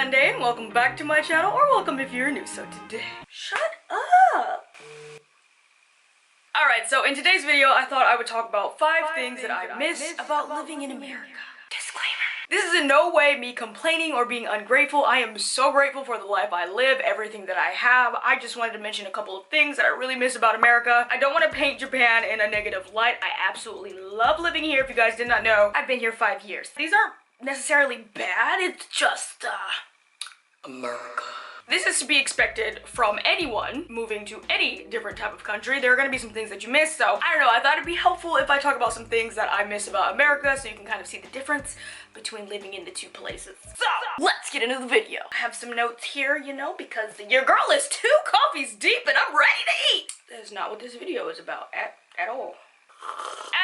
Sunday and welcome back to my channel, or welcome if you're new. So today, shut up! Alright, so in today's video I thought I would talk about 5 things that I miss about living in America. Disclaimer. This is in no way me complaining or being ungrateful. I am so grateful for the life I live, everything that I have. I just wanted to mention a couple of things that I really miss about America. I don't want to paint Japan in a negative light. I absolutely love living here. If you guys did not know, I've been here 5 years. These aren't necessarily bad, it's just America. This is to be expected from anyone moving to any different type of country. There are going to be some things that you miss, so I don't know, I thought it'd be helpful if I talk about some things that I miss about America so you can kind of see the difference between living in the two places. So, let's get into the video. I have some notes here, you know, because your girl is 2 coffees deep and I'm ready to eat. That is not what this video is about at all.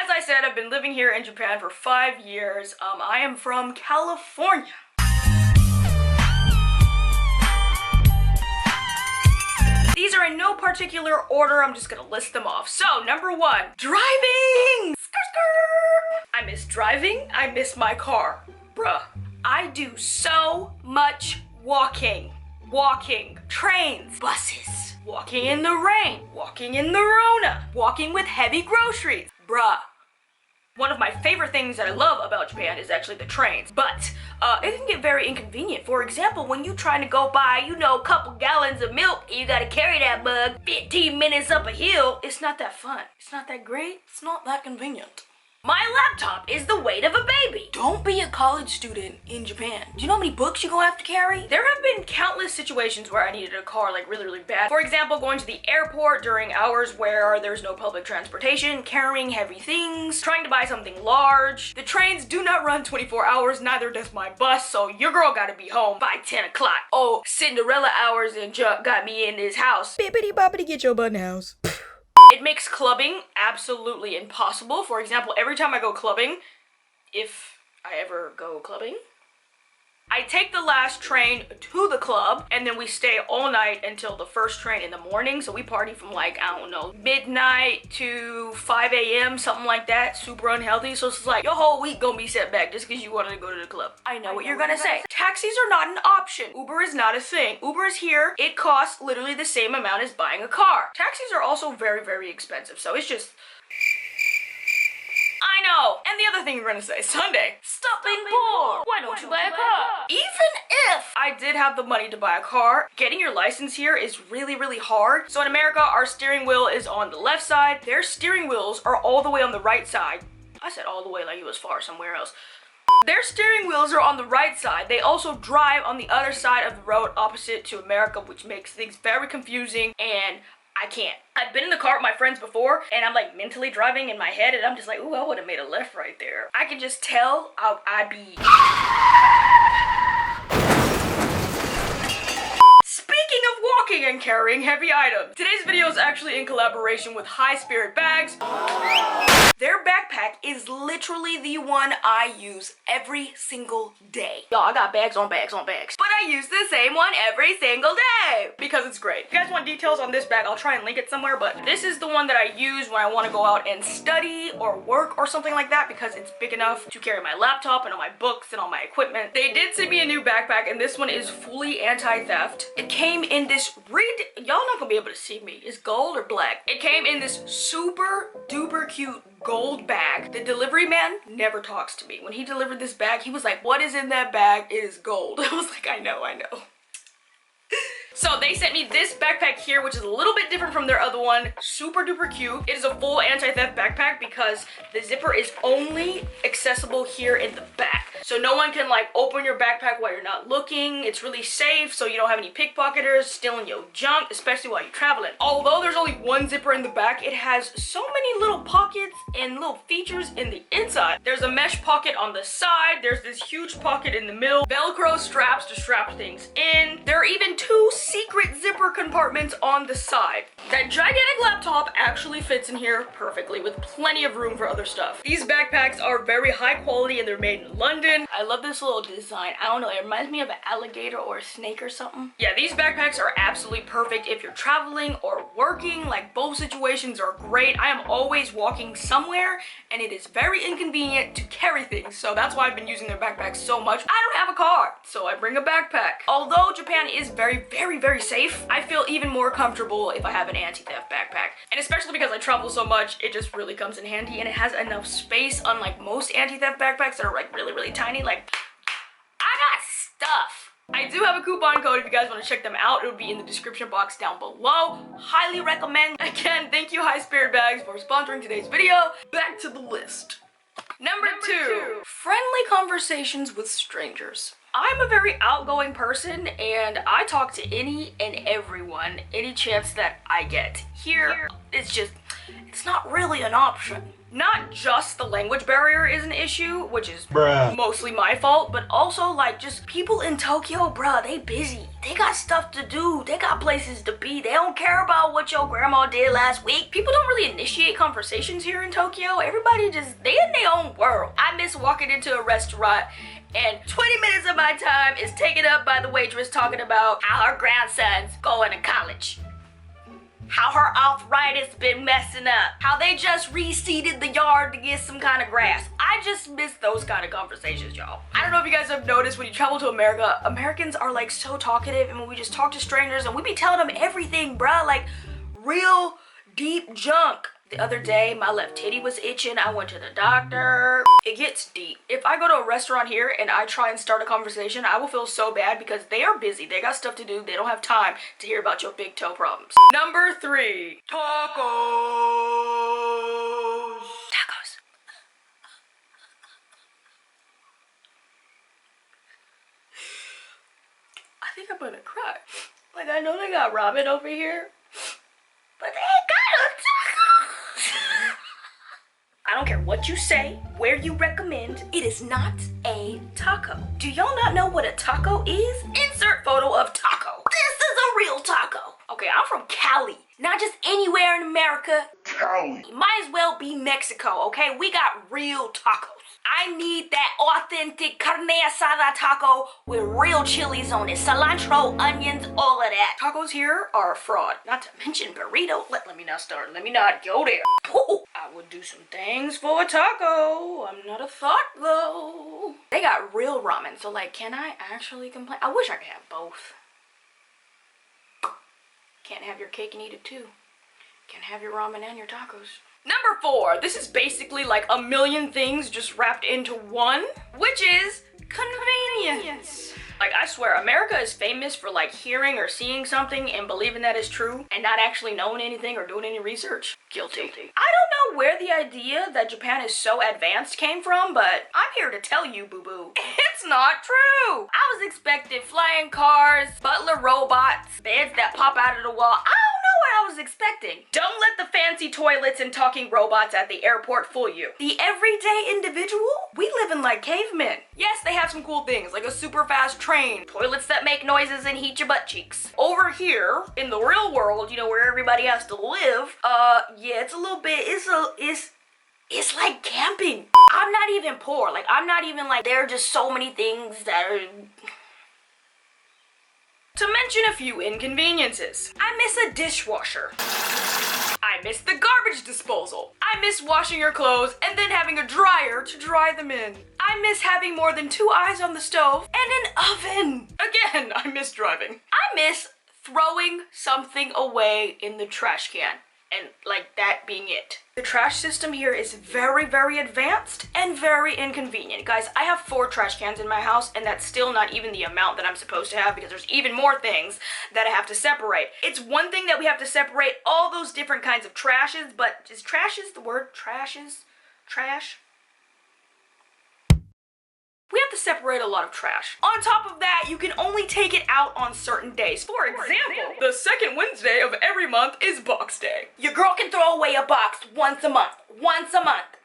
As I said, I've been living here in Japan for 5 years. I am from California. These are in no particular order, I'm just gonna list them off. So, number 1, driving! I miss driving, I miss my car. Bruh, I do so much walking. Walking, trains, buses, walking in the rain, walking in the Rona, walking with heavy groceries. Bruh. One of my favorite things that I love about Japan is actually the trains, but it can get very inconvenient. For example, when you trying to go buy, you know, a couple gallons of milk and you gotta carry that mug 15 minutes up a hill, it's not that fun. It's not that great. It's not that convenient. My laptop is the weight of a baby. Don't be a college student in Japan. Do you know how many books you're gonna have to carry? There have been countless situations where I needed a car like really bad. For example, going to the airport during hours where there's no public transportation, carrying heavy things, trying to buy something large. The trains do not run 24 hours, neither does my bus, so your girl gotta be home by 10 o'clock. Oh, Cinderella hours and Chuck got me in this house. Bippity boppity get your butt in the house. It makes clubbing absolutely impossible. For example, every time I go clubbing, if I ever go clubbing, I take the last train to the club and then we stay all night until the first train in the morning. So we party from like, I don't know, midnight to 5 a.m., something like that. Super unhealthy. So it's like your whole week gonna be set back just because you wanted to go to the club. I know what you're gonna say. Taxis are not an option. Uber is not a thing. Uber is here. It costs literally the same amount as buying a car. Taxis are also very expensive. So it's just... I know! And the other thing you're gonna say, Sundai, stop being poor! Why don't you buy a car? Even if I did have the money to buy a car, getting your license here is really hard. So in America, our steering wheel is on the left side. Their steering wheels are all the way on the right side. I said all the way like it was far somewhere else. Their steering wheels are on the right side. They also drive on the other side of the road opposite to America, which makes things very confusing, and I can't. I've been in the car with my friends before and I'm like mentally driving in my head and I'm just like, ooh, I would have made a left right there. I can just tell I'd be... Speaking of walking and carrying heavy items, today's video is actually in collaboration with SPIRT bags. Their backpack is literally the one I use every single day. Y'all, I got bags on bags on bags. But I use the same one every single day because it's great. If you guys want details on this bag, I'll try and link it somewhere, but this is the one that I use when I want to go out and study or work or something like that because it's big enough to carry my laptop and all my books and all my equipment. They did send me a new backpack and this one is fully anti-theft. It came in this y'all not gonna be able to see me. It's gold or black. It came in this super duper cute gold bag. The delivery man never talks to me. When he delivered this bag, he was like, what is in that bag? It is gold. I was like, I know. So they sent me this backpack here, which is a little bit different from their other one. Super duper cute. It is a full anti-theft backpack because the zipper is only accessible here in the back. So no one can like open your backpack while you're not looking. It's really safe so you don't have any pickpocketers stealing your junk, especially while you're traveling. Although there's only one zipper in the back, it has so many little pockets and little features in the inside. There's a mesh pocket on the side. There's this huge pocket in the middle. Velcro straps to strap things in. There are even 2 secret zipper compartments on the side. That gigantic laptop actually fits in here perfectly with plenty of room for other stuff. These backpacks are very high quality and they're made in London. I love this little design. I don't know, it reminds me of an alligator or a snake or something. Yeah, these backpacks are absolutely perfect if you're traveling or working. Like, both situations are great. I am always walking somewhere and it is very inconvenient to carry things, so that's why I've been using their backpacks so much. I don't have a car, so I bring a backpack. Although Japan is very safe, I feel even more comfortable if I have an anti-theft backpack. And especially because I travel so much, it just really comes in handy, and it has enough space, unlike most anti-theft backpacks that are like really tiny. Like, I got stuff. I do have a coupon code if you guys want to check them out. It'll be in the description box down below. Highly recommend. Again, thank you High Spirit Bags for sponsoring today's video. Back to the list. Number two, friendly conversations with strangers. I'm a very outgoing person and I talk to any and everyone, any chance that I get. Here, it's not really an option. Not just the language barrier is an issue, which is mostly my fault, but also like just people in Tokyo, bruh, they busy. They got stuff to do. They got places to be. They don't care about what your grandma did last week. People don't really initiate conversations here in Tokyo. Everybody just, they in their own world. I miss walking into a restaurant and 20 minutes of my time is taken up by the waitress talking about how her grandson's going to college. How her arthritis been messing up. How they just reseeded the yard to get some kind of grass. I just miss those kind of conversations, y'all. I don't know if you guys have noticed when you travel to America, Americans are like so talkative, and when we just talk to strangers and we be telling them everything, bruh, like real deep junk. The other day, my left titty was itching. I went to the doctor. It gets deep. If I go to a restaurant here and I try and start a conversation, I will feel so bad because they are busy. They got stuff to do. They don't have time to hear about your big toe problems. Number three, tacos. Tacos. I think I'm gonna cry. Like, I know they got ramen over here, but they ain't got no tacos. I don't care what you say, where you recommend, it is not a taco. Do y'all not know what a taco is? Insert photo of taco. This is a real taco. Okay, I'm from Cali. Not just anywhere in America. Cali. Might as well be Mexico, okay? We got real tacos. I need that authentic carne asada taco with real chilies on it. Cilantro, onions, all of that. Tacos here are a fraud. Not to mention burrito. Let me not start. Let me not go there. Ooh, I would do some things for a taco. I'm not a thought though. They got real ramen, so like, can I actually complain? I wish I could have both. Can't have your cake and eat it too. Can't have your ramen and your tacos. Number four, this is basically like a million things just wrapped into one, which is convenience. Like, I swear, America is famous for like hearing or seeing something and believing that is true and not actually knowing anything or doing any research. Guilty. I don't know where the idea that Japan is so advanced came from, but I'm here to tell you, boo-boo, it's not true. I was expecting flying cars, butler robots, beds that pop out of the wall. I don't know what I was expecting. Don't let the fancy toilets and talking robots at the airport fool you. The everyday individual? We live in like cavemen. Yes, they have some cool things, like a super fast train, toilets that make noises and heat your butt cheeks. Over here, in the real world, you know, where everybody has to live, yeah, it's a little bit, it's like camping. I'm not even poor. Like, I'm not even like, there are just so many things that are... To mention a few inconveniences. I miss a dishwasher. I miss the garbage disposal. I miss washing your clothes and then having a dryer to dry them in. I miss having more than 2 eyes on the stove and an oven. Again, I miss driving. I miss throwing something away in the trash can. And like that being it. The trash system here is very advanced and very inconvenient. Guys, I have 4 trash cans in my house and that's still not even the amount that I'm supposed to have because there's even more things that I have to separate. It's one thing that we have to separate all those different kinds of trashes, but is trashes the word? Trashes? Trash? We have to separate a lot of trash. On top of that, you can only take it out on certain days. For example, the second Wednesday of every month is Box Day. Your girl can throw away a box once a month. Once a month.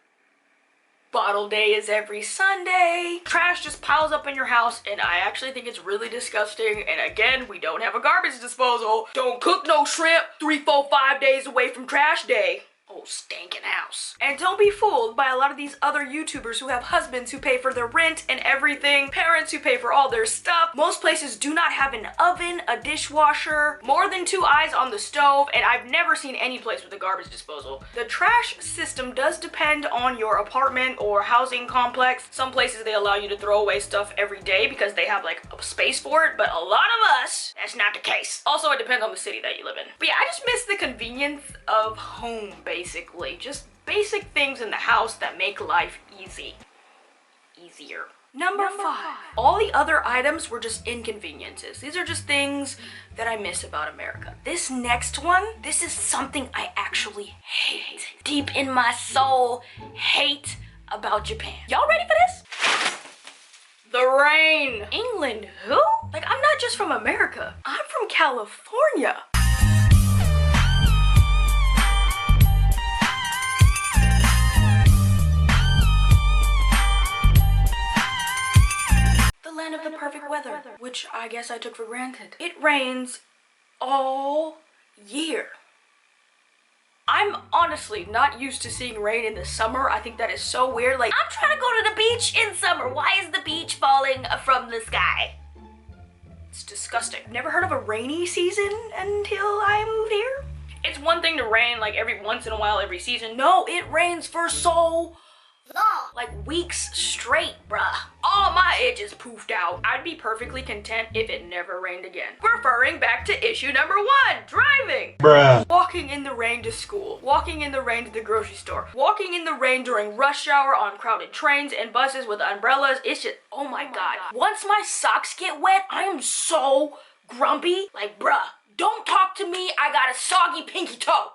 Bottle day is every Sunday. Trash just piles up in your house, and I actually think it's really disgusting. And again, we don't have a garbage disposal. Don't cook no shrimp 3, 4, 5 days away from trash day. Oh, stinking house. And don't be fooled by a lot of these other YouTubers who have husbands who pay for their rent and everything, parents who pay for all their stuff. Most places do not have an oven, a dishwasher, more than 2 eyes on the stove, and I've never seen any place with a garbage disposal. The trash system does depend on your apartment or housing complex. Some places they allow you to throw away stuff every day because they have like a space for it, but a lot of us, that's not the case. Also, it depends on the city that you live in. But yeah, I just miss the convenience of home, basically. Just basic things in the house that make life easier. Number 5. All the other items were just inconveniences. These are just things that I miss about America. This next one, this is something I actually hate. Deep in my soul, hate about Japan. Y'all ready for this? The rain. England, who? Like, I'm not just from America. I'm from California. Land of the perfect weather, which I guess I took for granted. It rains all year. I'm honestly not used to seeing rain in the summer. I think that is so weird. Like, I'm trying to go to the beach in summer. Why is the beach falling from the sky? It's disgusting. Never heard of a rainy season until I moved here. It's one thing to rain like every once in a while every season. No, it rains for so long, like weeks straight, bruh. All my edges poofed out. I'd be perfectly content if it never rained again. Referring back to issue number 1, driving. Bruh. Walking in the rain to school, walking in the rain to the grocery store, walking in the rain during rush hour on crowded trains and buses with umbrellas. It's just, oh my god. Once my socks get wet, I am so grumpy. Like, bruh, don't talk to me. I got a soggy pinky toe.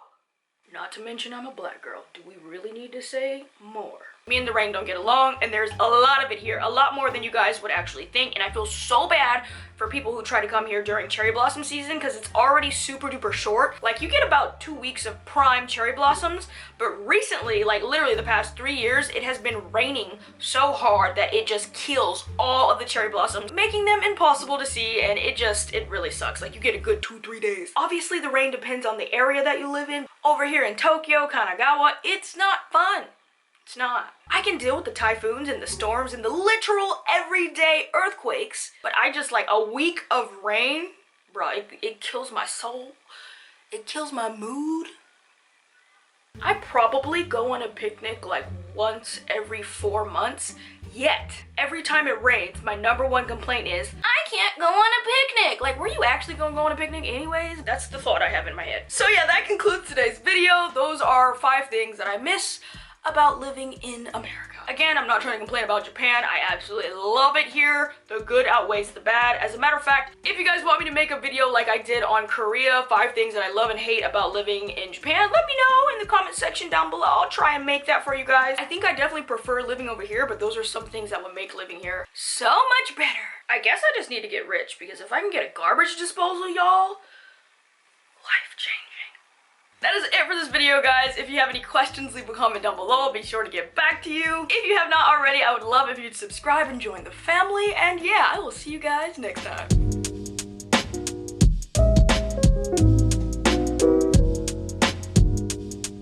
Not to mention I'm a black girl. Do we really need to say more? Me and the rain don't get along, and there's a lot of it here, a lot more than you guys would actually think, and I feel so bad for people who try to come here during cherry blossom season because it's already super duper short. Like, you get about 2 weeks of prime cherry blossoms, but recently, like literally the past 3 years, it has been raining so hard that it just kills all of the cherry blossoms, making them impossible to see, and it really sucks. Like, you get a good 2-3 days. Obviously, the rain depends on the area that you live in. Over here in Tokyo, Kanagawa, it's not fun. It's not. I can deal with the typhoons and the storms and the literal everyday earthquakes, but I just like a week of rain, bro, it kills my soul. It kills my mood. I probably go on a picnic like once every 4 months, yet every time it rains, my number 1 complaint is, I can't go on a picnic. Like, were you actually gonna go on a picnic anyways? That's the thought I have in my head. So yeah, that concludes today's video. Those are 5 things that I miss about living in America. Again, I'm not trying to complain about Japan. I absolutely love it here. The good outweighs the bad. As a matter of fact, if you guys want me to make a video like I did on Korea, 5 things that I love and hate about living in Japan, let me know in the comment section down below. I'll try and make that for you guys. I think I definitely prefer living over here, but those are some things that would make living here so much better. I guess I just need to get rich, because if I can get a garbage disposal, y'all, life-changing. That is it for this video, guys. If you have any questions, leave a comment down below. I'll be sure to get back to you. If you have not already, I would love if you'd subscribe and join the family. And yeah, I will see you guys next time.